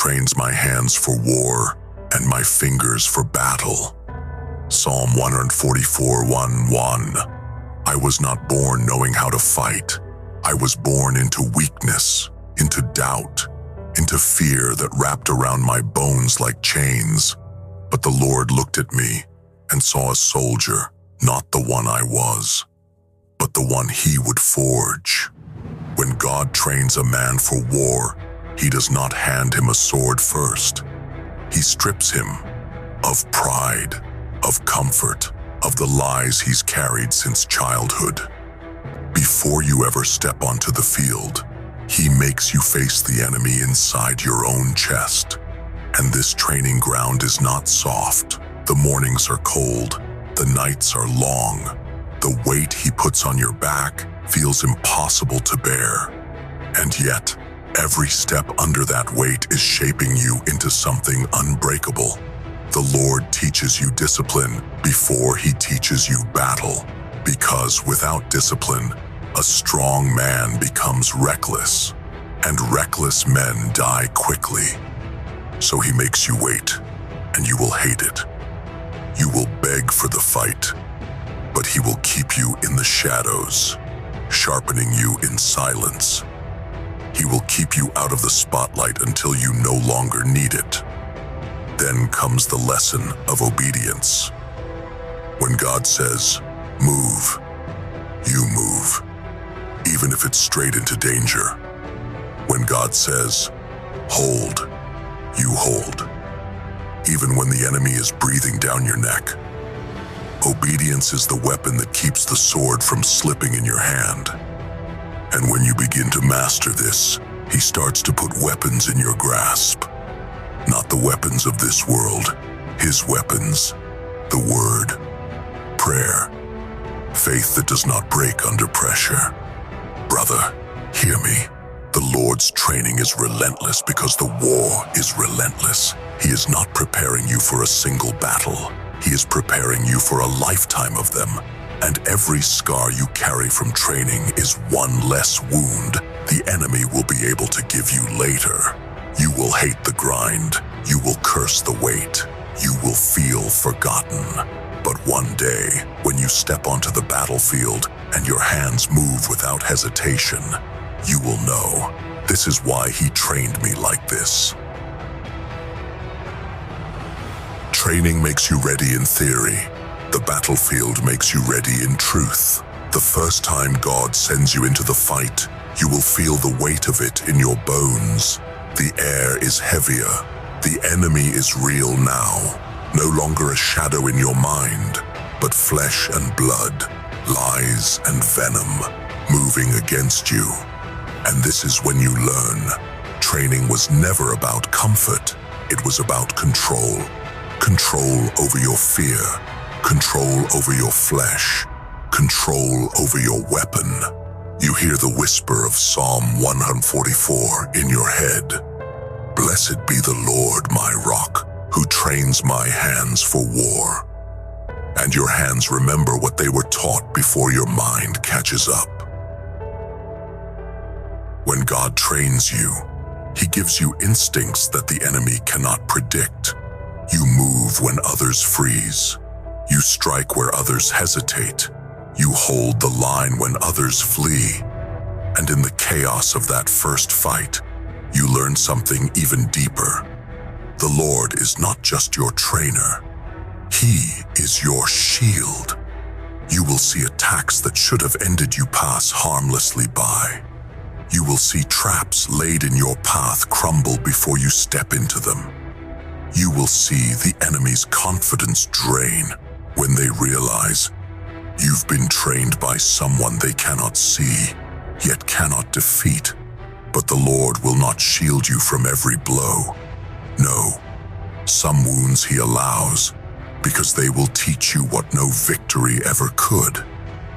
trains my hands for war and my fingers for battle. Psalm 144:1. I was not born knowing how to fight. I was born into weakness, into doubt, into fear that wrapped around my bones like chains. But the Lord looked at me and saw a soldier, not the one I was, but the one he would forge. When God trains a man for war, he does not hand him a sword first. He strips him of pride, of comfort, of the lies he's carried since childhood. Before you ever step onto the field, he makes you face the enemy inside your own chest. And this training ground is not soft. The mornings are cold, the nights are long. The weight he puts on your back feels impossible to bear. And yet, every step under that weight is shaping you into something unbreakable. The Lord teaches you discipline before he teaches you battle, because without discipline, a strong man becomes reckless, and reckless men die quickly. So he makes you wait, and you will hate it. You will beg for the fight, but he will keep you in the shadows, sharpening you in silence. He will keep you out of the spotlight until you no longer need it. Then comes the lesson of obedience. When God says, move, you move, even if it's straight into danger. When God says, hold, you hold, even when the enemy is breathing down your neck. Obedience is the weapon that keeps the sword from slipping in your hand. And when you begin to master this, he starts to put weapons in your grasp. Not the weapons of this world, his weapons, the word, prayer, faith that does not break under pressure. Brother, hear me. The Lord's training is relentless because the war is relentless. He is not preparing you for a single battle. He is preparing you for a lifetime of them. And every scar you carry from training is one less wound the enemy will be able to give you later. You will hate the grind. You will curse the weight. You will feel forgotten. But one day, when you step onto the battlefield and your hands move without hesitation, you will know, this is why he trained me like this. Training makes you ready in theory. The battlefield makes you ready in truth. The first time God sends you into the fight, you will feel the weight of it in your bones. The air is heavier. The enemy is real now. No longer a shadow in your mind, but flesh and blood, lies and venom, moving against you. And this is when you learn. Training was never about comfort. It was about control. Control over your fear. Control over your flesh. Control over your weapon. You hear the whisper of Psalm 144 in your head. Blessed be the Lord, my rock, who trains my hands for war. And your hands remember what they were taught before your mind catches up. When God trains you, he gives you instincts that the enemy cannot predict. You move when others freeze. You strike where others hesitate. You hold the line when others flee. And in the chaos of that first fight, you learn something even deeper. The Lord is not just your trainer. He is your shield. You will see attacks that should have ended you pass harmlessly by. You will see traps laid in your path crumble before you step into them. You will see the enemy's confidence drain when they realize you've been trained by someone they cannot see, yet cannot defeat. But the Lord will not shield you from every blow. No, some wounds he allows, because they will teach you what no victory ever could.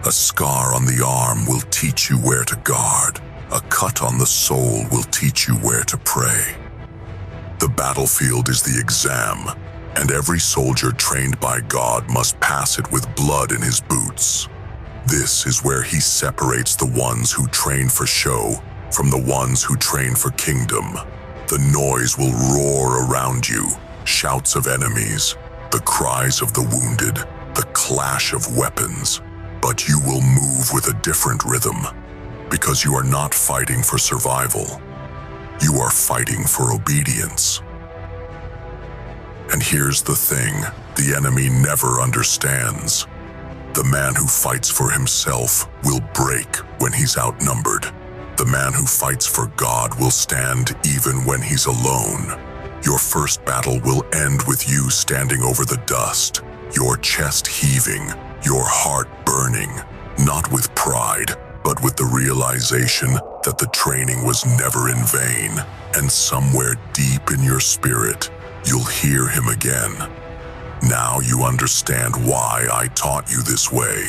A scar on the arm will teach you where to guard. A cut on the soul will teach you where to pray. The battlefield is the exam, and every soldier trained by God must pass it with blood in his boots. This is where he separates the ones who train for show from the ones who train for kingdom. The noise will roar around you, shouts of enemies, the cries of the wounded, the clash of weapons. But you will move with a different rhythm, because you are not fighting for survival. You are fighting for obedience. And here's the thing, the enemy never understands. The man who fights for himself will break when he's outnumbered. The man who fights for God will stand even when he's alone. Your first battle will end with you standing over the dust, your chest heaving, your heart burning, not with pride, but with the realization that the training was never in vain, and somewhere deep in your spirit, you'll hear him again. Now you understand why I taught you this way.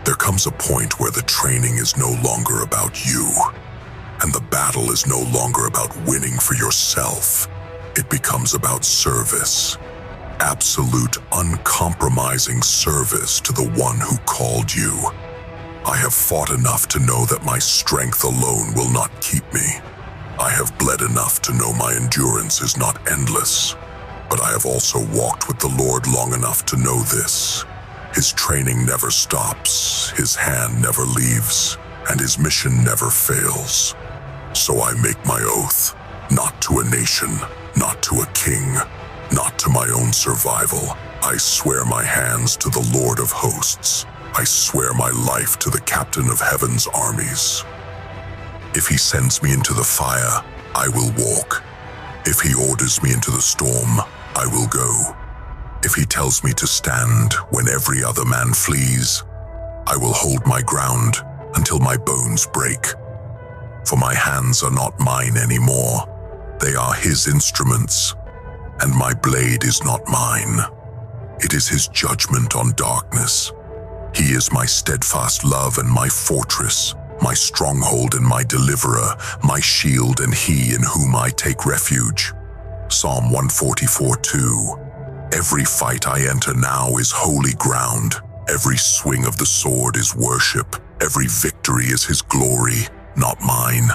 There comes a point where the training is no longer about you, and the battle is no longer about winning for yourself. It becomes about service. Absolute, uncompromising service to the one who called you. I have fought enough to know that my strength alone will not keep me. I have bled enough to know my endurance is not endless. But I have also walked with the Lord long enough to know this. His training never stops, his hand never leaves, and his mission never fails. So I make my oath, not to a nation, not to a king, not to my own survival. I swear my hands to the Lord of hosts. I swear my life to the captain of heaven's armies. If he sends me into the fire, I will walk. If he orders me into the storm, I will go. If he tells me to stand when every other man flees, I will hold my ground until my bones break. For my hands are not mine anymore. They are his instruments, and my blade is not mine. It is his judgment on darkness. He is my steadfast love and my fortress, my stronghold and my deliverer, my shield and he in whom I take refuge. Psalm 144:2. Every fight I enter now is holy ground. Every swing of the sword is worship. Every victory is his glory, not mine.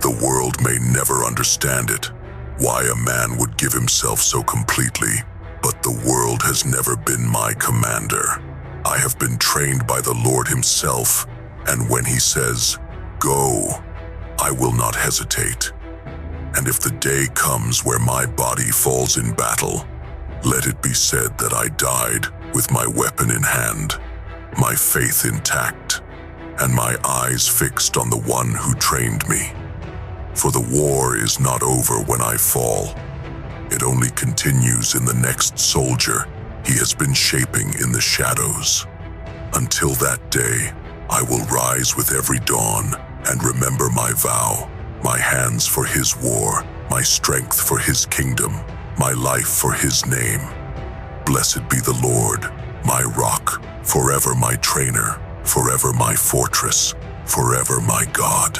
The world may never understand it, why a man would give himself so completely, but the world has never been my commander. I have been trained by the Lord himself, and when he says, "Go," I will not hesitate. And if the day comes where my body falls in battle, let it be said that I died with my weapon in hand, my faith intact, and my eyes fixed on the one who trained me. For the war is not over when I fall. It only continues in the next soldier he has been shaping in the shadows. Until that day, I will rise with every dawn and remember my vow, my hands for his war, my strength for his kingdom, my life for his name. Blessed be the Lord, my rock, forever my trainer, forever my fortress, forever my God.